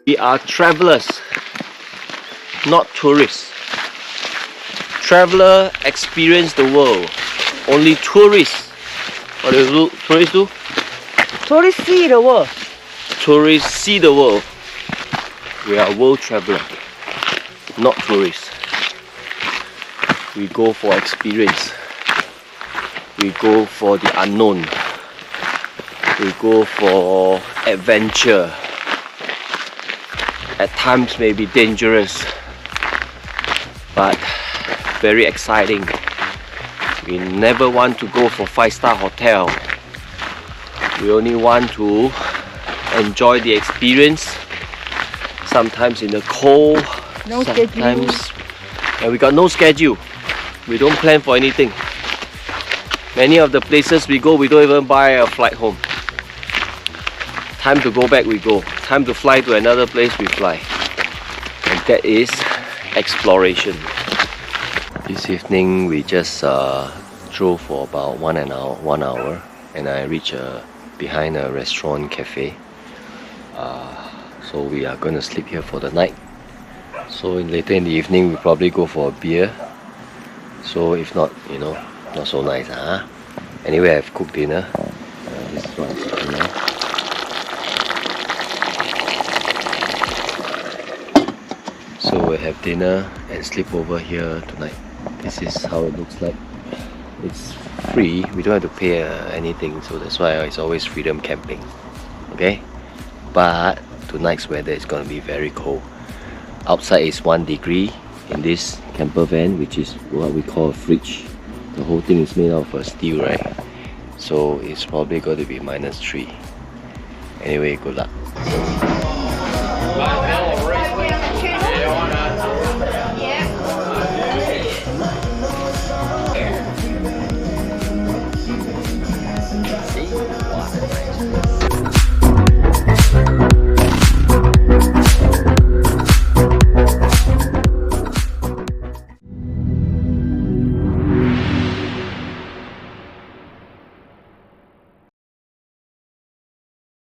We are travelers, not tourists. Traveler experience the world. Only tourists. What do tourists do? Tourists see the world. Tourists see the world. We are world traveler, not tourists. We go for experience. We go for the unknown. We go for adventure. At times may be dangerous, but very exciting. We never want to go for 5-star hotel. We only want to enjoy the experience. Sometimes in the cold, No sometimes schedule. and we got no schedule. We don't plan for anything. Many of the places we go, we don't even buy a flight home. Time to go back, we go. Time to fly to another place, we fly. And that is exploration. This evening we just drove for about 1 hour and I reached behind a restaurant cafe. So we are going to sleep here for the night. So later in the evening we'll probably go for a beer. So if not, you know, not so nice, huh? Anyway, I've cooked dinner. This is what I'm cooking now. So we'll have dinner and sleep over here tonight. This is how it looks like. It's free, we don't have to pay anything, so that's why it's always freedom camping. Okay? But tonight's weather is going to be very cold. Outside is 1 degree in this camper van, which is what we call a fridge. The whole thing is made out of steel, right? So it's probably going to be -3. Anyway, good luck.